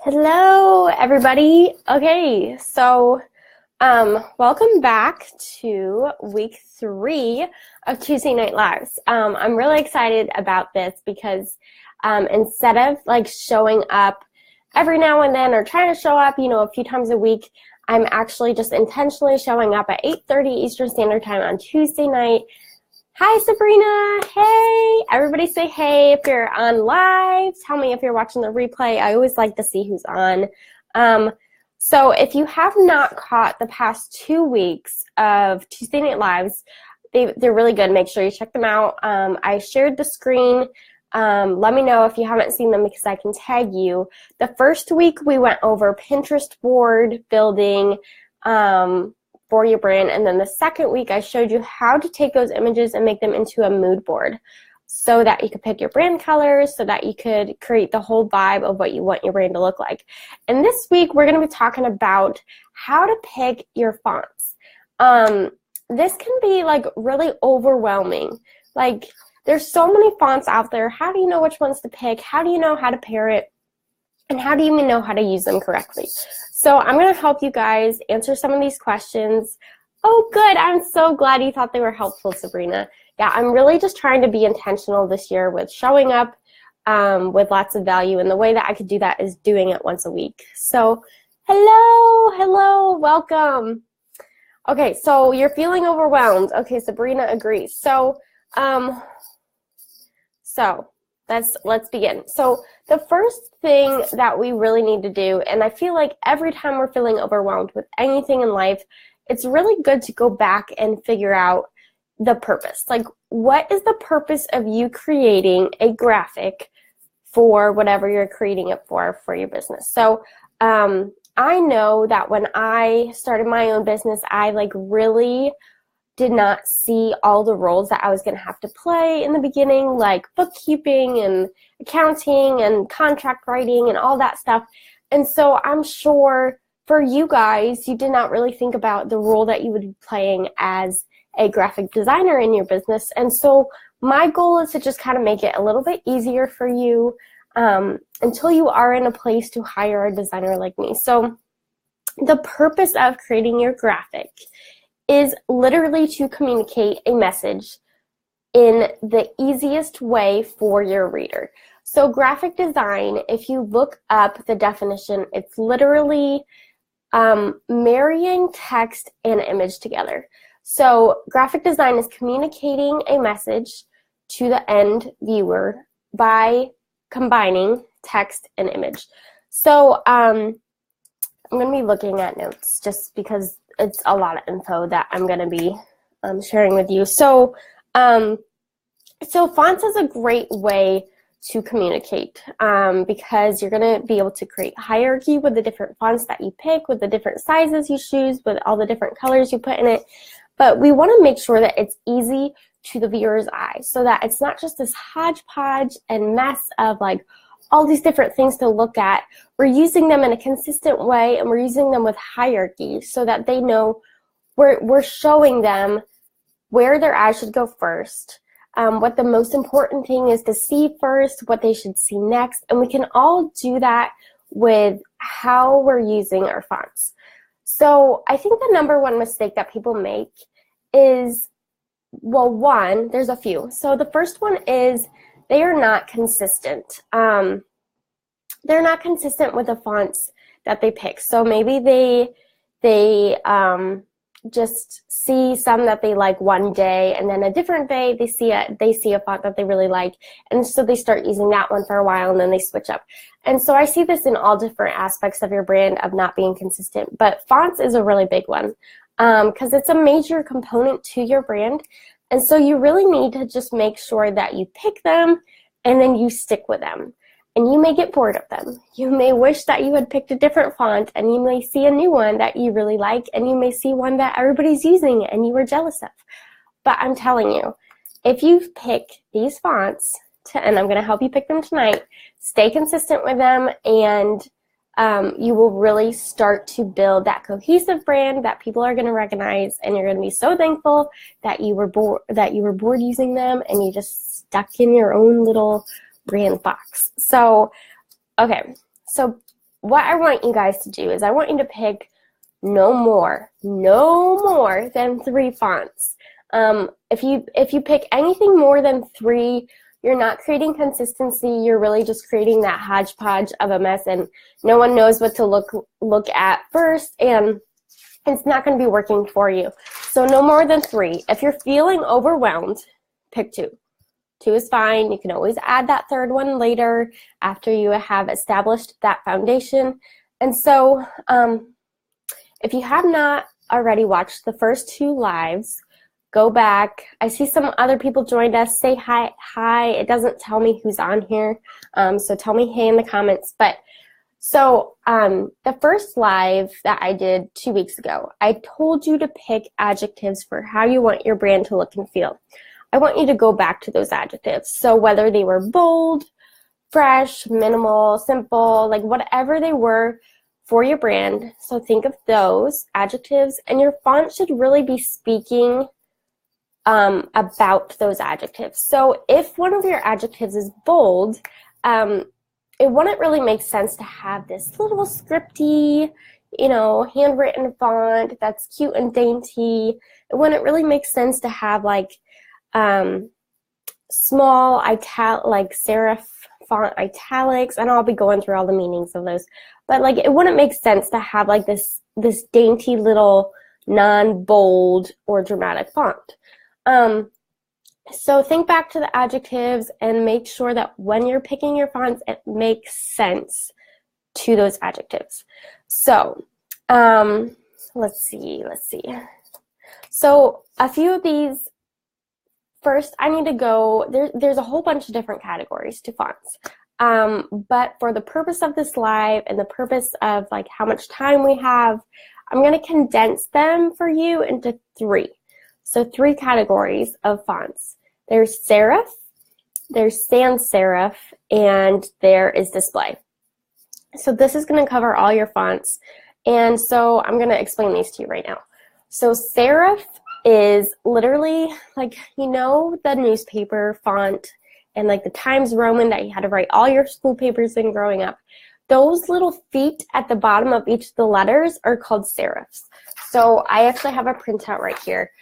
Hello, everybody. Okay, so welcome back to week 3 of Tuesday Night Lives. I'm really excited about this because instead of like showing up every now and then or trying to show up, a few times a week, I'm actually just intentionally showing up at 8:30 Eastern Standard Time on Tuesday night. Hi, Sabrina. Hey. Everybody say hey if you're on live. Tell me if you're watching the replay. I always like to see who's on. So if you have not caught the past 2 weeks of Tuesday Night Lives, they're really good. Make sure you check them out. I shared the screen. Let me know if you haven't seen them because I can tag you. The first week we went over Pinterest board building, for your brand, and then the second week I showed you how to take those images and make them into a mood board so that you could pick your brand colors, so that you could create the whole vibe of what you want your brand to look like. And this week we're going to be talking about how to pick your fonts. This can be like really overwhelming. Like there's so many fonts out there. How do you know which ones to pick? How do you know how to pair it? And how do you even know how to use them correctly? So I'm going to help you guys answer some of these questions. Oh, good. I'm so glad you thought they were helpful, Sabrina. Yeah, I'm really just trying to be intentional this year with showing up with lots of value. And the way that I could do that is doing it once a week. So hello, welcome. Okay, so you're feeling overwhelmed. Okay, Sabrina agrees. So let's begin. So the first thing that we really need to do, and I feel like every time we're feeling overwhelmed with anything in life, it's really good to go back and figure out the purpose. Like, what is the purpose of you creating a graphic for whatever you're creating it for your business? So I know that when I started my own business, I really did not see all the roles that I was going to have to play in the beginning, like bookkeeping and accounting and contract writing and all that stuff. And so I'm sure for you guys, you did not really think about the role that you would be playing as a graphic designer in your business. And so my goal is to just kind of make it a little bit easier for you until you are in a place to hire a designer like me. So the purpose of creating your graphic is literally to communicate a message in the easiest way for your reader. So graphic design, if you look up the definition, it's literally marrying text and image together. So graphic design is communicating a message to the end viewer by combining text and image. So I'm going to be looking at notes just because it's a lot of info that I'm going to be sharing with you. So fonts is a great way to communicate because you're going to be able to create hierarchy with the different fonts that you pick, with the different sizes you choose, with all the different colors you put in it. But we want to make sure that it's easy to the viewer's eye so that it's not just this hodgepodge and mess of like all these different things to look at. We're using them in a consistent way, and we're using them with hierarchy so that they know we're showing them where their eyes should go first, what the most important thing is to see first, what they should see next, and we can all do that with how we're using our fonts. So I think the number one mistake that people make is, well, one, there's a few. So the first one is they are not consistent. They're not consistent with the fonts that they pick. So maybe they just see some that they like one day, and then a different day they see a font that they really like, and so they start using that one for a while, and then they switch up. And so I see this in all different aspects of your brand of not being consistent. But fonts is a really big one because it's a major component to your brand. And so you really need to just make sure that you pick them and then you stick with them. And you may get bored of them. You may wish that you had picked a different font, and you may see a new one that you really like, and you may see one that everybody's using and you were jealous of. But I'm telling you, if you pick these fonts, and I'm going to help you pick them tonight, stay consistent with them, and you will really start to build that cohesive brand that people are going to recognize, and you're going to be so thankful that you were bored using them and you just stuck in your own little brand box. So, okay, so what I want you guys to do is I want you to pick no more than 3 fonts. If you pick anything more than 3, you're not creating consistency. You're really just creating that hodgepodge of a mess, and no one knows what to look at first, and it's not going to be working for you. So no more than 3. If you're feeling overwhelmed, pick 2. 2 is fine. You can always add that 3rd one later after you have established that foundation. And so if you have not already watched the first 2 lives, go back. I see some other people joined us. Say hi. Hi. It doesn't tell me who's on here, so tell me hey in the comments. But so the first live that I did 2 weeks ago, I told you to pick adjectives for how you want your brand to look and feel. I want you to go back to those adjectives. So whether they were bold, fresh, minimal, simple, like whatever they were for your brand. So think of those adjectives, and your font should really be speaking about those adjectives. So if one of your adjectives is bold, it wouldn't really make sense to have this little scripty, handwritten font that's cute and dainty. It wouldn't really make sense to have like small like serif font italics, and I'll be going through all the meanings of those. But like it wouldn't make sense to have like this dainty little non-bold or dramatic font. So think back to the adjectives and make sure that when you're picking your fonts, it makes sense to those adjectives. So let's see. So a few of these, first I need to go, there's a whole bunch of different categories to fonts. But for the purpose of this live and the purpose of like how much time we have, I'm going to condense them for you into 3. So 3 categories of fonts. There's serif, there's sans serif, and there is display. So this is going to cover all your fonts. And so I'm going to explain these to you right now. So serif is literally like, the newspaper font and like the Times Roman that you had to write all your school papers in growing up. Those little feet at the bottom of each of the letters are called serifs. So I actually have a printout right here.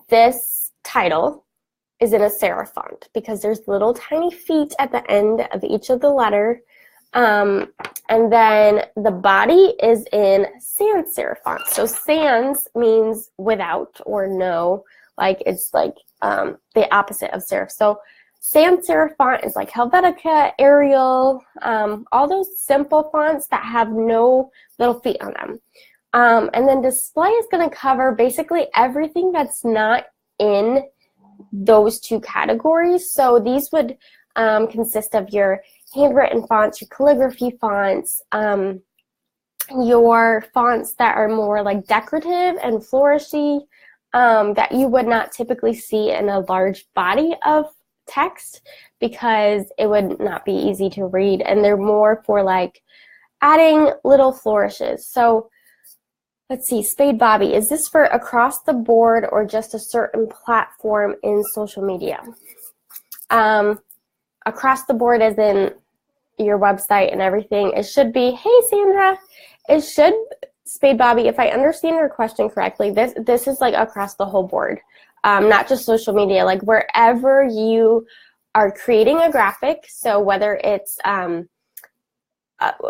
This title is in a serif font because there's little tiny feet at the end of each of the letter. And then the body is in sans serif font. So sans means without or no, like it's like the opposite of serif. So sans serif font is like Helvetica, Arial, all those simple fonts that have no little feet on them. And then display is going to cover basically everything that's not in those 2 categories. So these would consist of your handwritten fonts, your calligraphy fonts, your fonts that are more like decorative and flourishy, that you would not typically see in a large body of text because it would not be easy to read, and they're more for like adding little flourishes. So let's see, Spade Bobby, is this for across the board or just a certain platform in social media? Across the board as in your website and everything. It should be, hey Sandra, it should, Spade Bobby, if I understand your question correctly, this is like across the whole board, not just social media, like wherever you are creating a graphic. So whether it's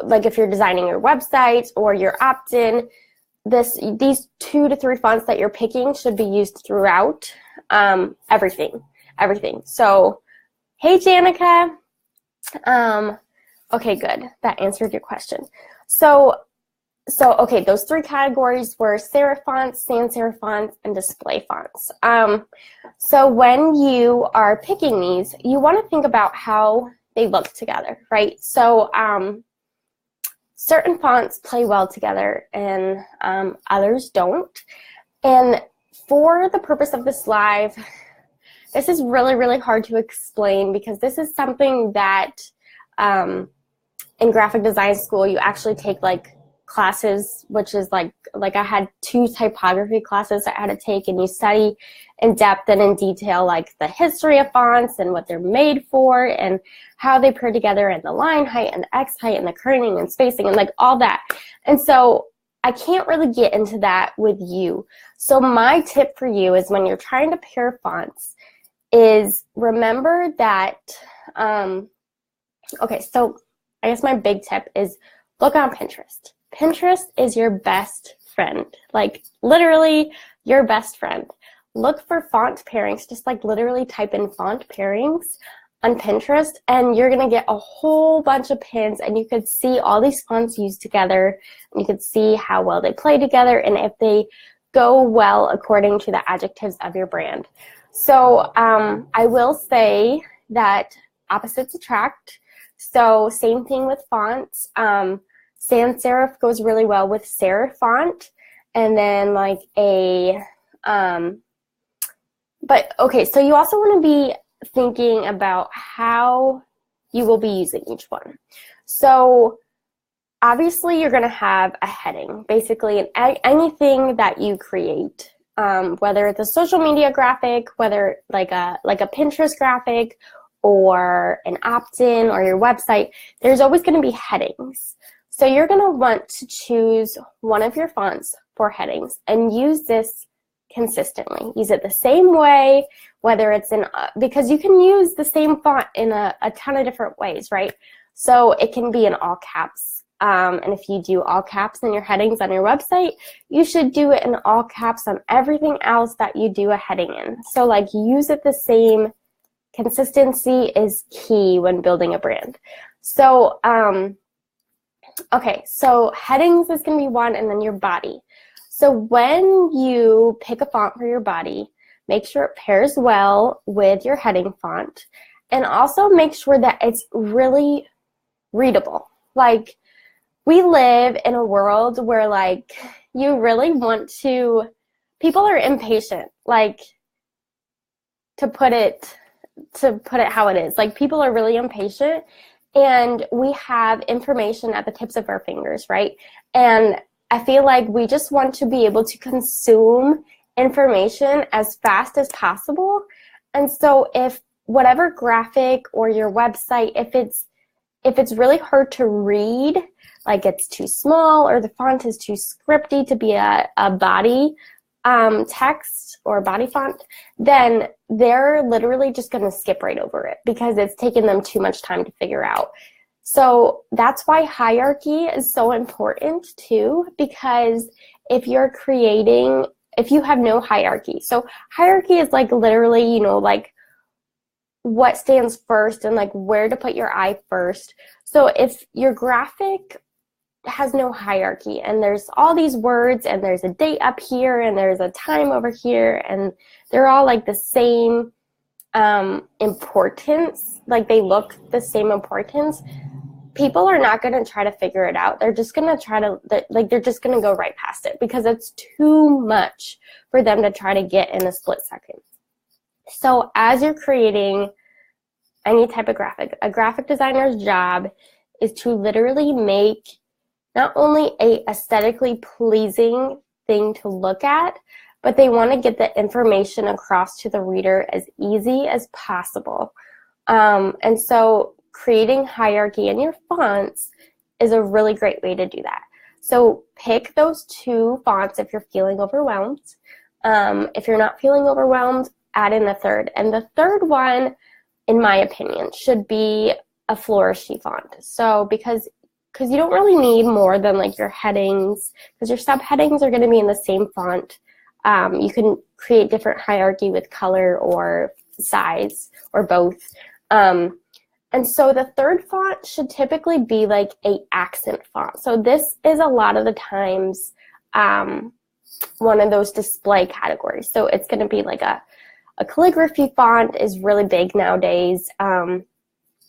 like if you're designing your website or your opt-in, these 2 to 3 fonts that you're picking should be used throughout everything. So, hey Janica. Okay, good. That answered your question. So okay, those 3 categories were serif fonts, sans serif fonts, and display fonts. So when you are picking these, you want to think about how they look together, right? So certain fonts play well together and others don't. And for the purpose of this live, this is really, really hard to explain because this is something that in graphic design school you actually take like classes, which is like I had 2 typography classes I had to take, and you study in depth and in detail like the history of fonts and what they're made for and how they pair together and the line height and the X height and the kerning and spacing and like all that. And so I can't really get into that with you. So my tip for you is when you're trying to pair fonts is remember that, okay, so I guess my big tip is look on Pinterest. Pinterest is your best friend, like literally your best friend. Look for font pairings, just like literally type in font pairings on Pinterest and you're gonna get a whole bunch of pins and you could see all these fonts used together and you could see how well they play together and if they go well according to the adjectives of your brand. So I will say that opposites attract. So same thing with fonts. Sans serif goes really well with serif font, and then like but okay, so you also want to be thinking about how you will be using each one. So obviously you're going to have a heading, basically in anything that you create, whether it's a social media graphic, whether like a Pinterest graphic or an opt-in or your website, there's always going to be headings. So you're going to want to choose one of your fonts for headings and use this consistently. Use it the same way, whether it's in, because you can use the same font in a ton of different ways, right? So it can be in all caps. And if you do all caps in your headings on your website, you should do it in all caps on everything else that you do a heading in. So like use it the same. Consistency is key when building a brand. So, okay, so headings is going to be one, and then your body. So when you pick a font for your body, make sure it pairs well with your heading font, and also make sure that it's really readable. Like, we live in a world where, like, you really want to, people are impatient, like, to put it how it is. Like, people are really impatient, and we have information at the tips of our fingers, right? And I feel like we just want to be able to consume information as fast as possible. And so if whatever graphic or your website, if it's really hard to read, like it's too small or the font is too scripty to be a body text or body font, then they're literally just going to skip right over it because it's taken them too much time to figure out. So that's why hierarchy is so important too, because if you have no hierarchy, so hierarchy is like literally, you know, like what stands first and like where to put your eye first. So if your graphic has no hierarchy and there's all these words and there's a date up here and there's a time over here and they're all like the same importance, like they look the same importance, people are not going to try to figure it out. They're just going to try to, they're just going to go right past it because it's too much for them to try to get in a split second. So as you're creating any type of graphic, a graphic designer's job is to literally make not only a aesthetically pleasing thing to look at, but they want to get the information across to the reader as easy as possible. And so creating hierarchy in your fonts is a really great way to do that. So pick those 2 fonts if you're feeling overwhelmed. If you're not feeling overwhelmed, add in a third. And the third one, in my opinion, should be a flourishy font. So because you don't really need more than like your headings, because your subheadings are going to be in the same font. You can create different hierarchy with color or size or both. And so the third font should typically be like a accent font. So this is a lot of the times one of those display categories. So it's going to be like a calligraphy font is really big nowadays.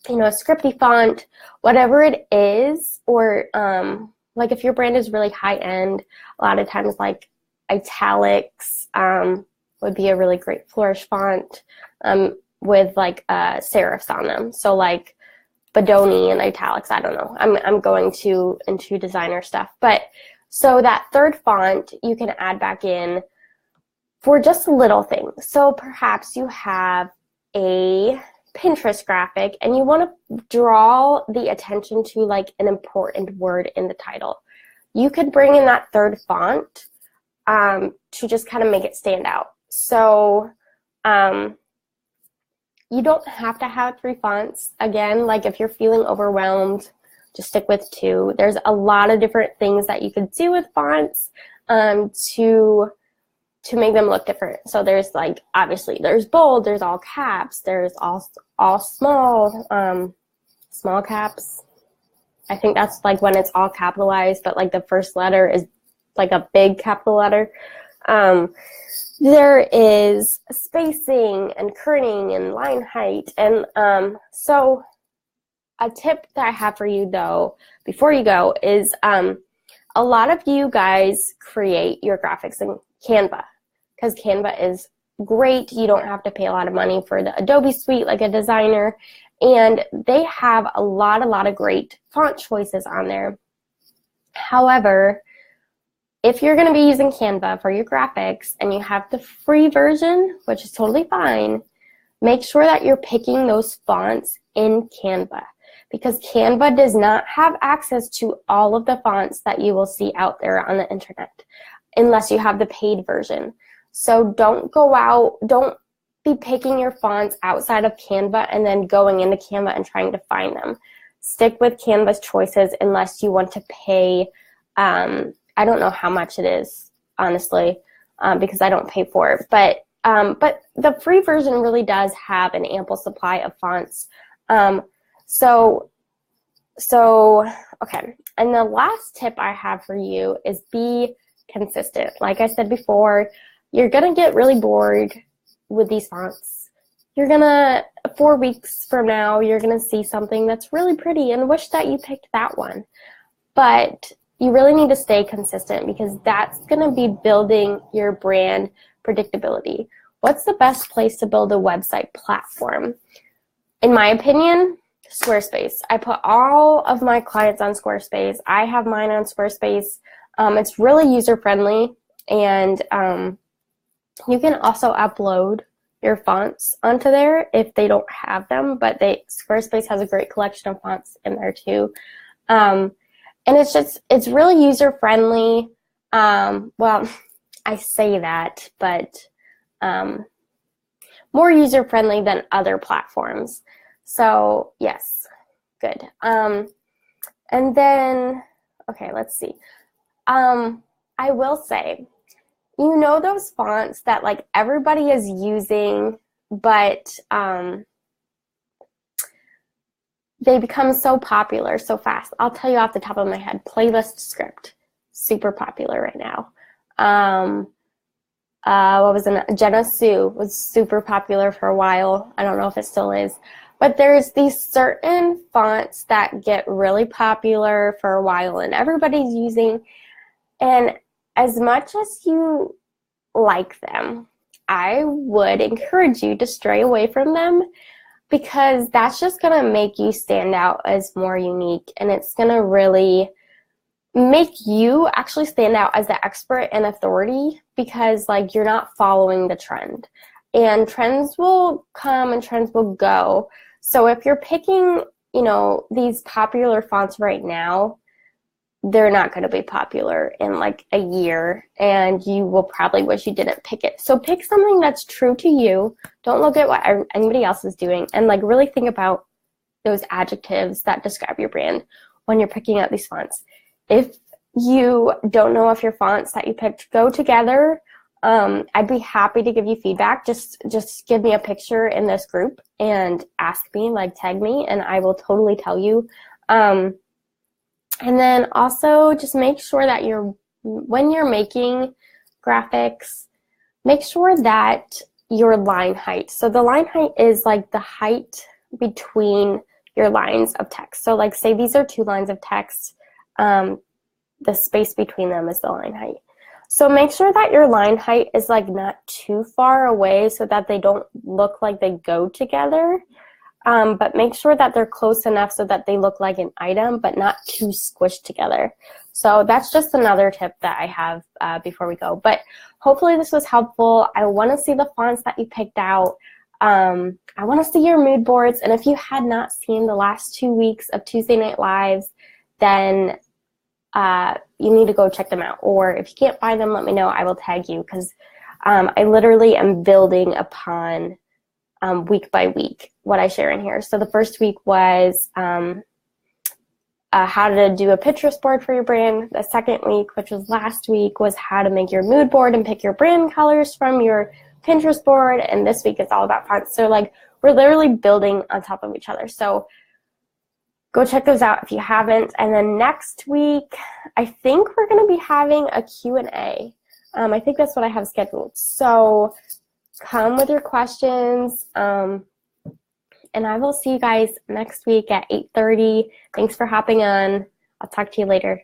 You know, a scripty font, whatever it is, or like if your brand is really high end, a lot of times like italics would be a really great flourish font with like serifs on them. So like Bodoni and italics. I don't know. I'm going into designer stuff. But so that third font you can add back in for just little things. So perhaps you have a Pinterest graphic and you want to draw the attention to like an important word in the title. You could bring in that third font to just kind of make it stand out. So you don't have to have 3 fonts. Again, like if you're feeling overwhelmed, just stick with 2. There's a lot of different things that you could do with fonts to make them look different. So there's like, obviously there's bold, there's all caps, there's all small, small caps. I think that's like when it's all capitalized, but like the first letter is like a big capital letter. There is spacing and kerning and line height. And so a tip that I have for you though, before you go, is a lot of you guys create your graphics in Canva, because Canva is great. You don't have to pay a lot of money for the Adobe suite like a designer. And they have a lot of great font choices on there. However, if you're going to be using Canva for your graphics and you have the free version, which is totally fine, make sure that you're picking those fonts in Canva, because Canva does not have access to all of the fonts that you will see out there on the internet unless you have the paid version. So don't be picking your fonts outside of Canva and then going into Canva and trying to find them. Stick with Canva's choices unless you want to pay, I don't know how much it is, honestly, because I don't pay for it. But the free version really does have an ample supply of fonts. So okay. And the last tip I have for you is be consistent. Like I said before, you're going to get really bored with these fonts. You're going to, 4 weeks from now, you're going to see something that's really pretty and wish that you picked that one. But you really need to stay consistent, because that's going to be building your brand predictability. What's the best place to build a website platform? In my opinion, Squarespace. I put all of my clients on Squarespace. I have mine on Squarespace. It's really user-friendly, and you can also upload your fonts onto there if they don't have them, but Squarespace has a great collection of fonts in there too. And it's really user-friendly. Well, I say that, but more user-friendly than other platforms. So yes, good. And then, okay, let's see. I will say, you know those fonts that like everybody is using, but they become so popular so fast. I'll tell you off the top of my head, Playlist Script, super popular right now. What was it? Jenna Sue was super popular for a while. I don't know if it still is. But there's these certain fonts that get really popular for a while and everybody's using. And as much as you like them, I would encourage you to stray away from them, because that's just going to make you stand out as more unique, and it's going to really make you actually stand out as the expert and authority, because like you're not following the trend, and trends will come and trends will go. So if you're picking, you know, these popular fonts right now, they're not going to be popular in like a year, and you will probably wish you didn't pick it. So pick something that's true to you. Don't look at what anybody else is doing, and like really think about those adjectives that describe your brand when you're picking out these fonts. If you don't know if your fonts that you picked go together, I'd be happy to give you feedback. Just give me a picture in this group and ask me, like tag me, and I will totally tell you. And then also just make sure that when you're making graphics, make sure that your line height. So the line height is like the height between your lines of text. So like say these are 2 lines of text, the space between them is the line height. So make sure that your line height is like not too far away so that they don't look like they go together. but make sure that they're close enough so that they look like an item, but not too squished together. So that's just another tip that I have before we go. But hopefully this was helpful. I want to see the fonts that you picked out. I want to see your mood boards. And if you had not seen the last 2 weeks of Tuesday Night Lives, then you need to go check them out. Or if you can't find them, let me know. I will tag you, because I literally am building upon week by week what I share in here. So the first week was how to do a Pinterest board for your brand. The second week, which was last week, was how to make your mood board and pick your brand colors from your Pinterest board. And this week is all about fonts. So like we're literally building on top of each other. So go check those out if you haven't. And then next week, I think we're going to be having a Q&A. I think that's what I have scheduled. So come with your questions. And I will see you guys next week at 8:30. Thanks for hopping on. I'll talk to you later.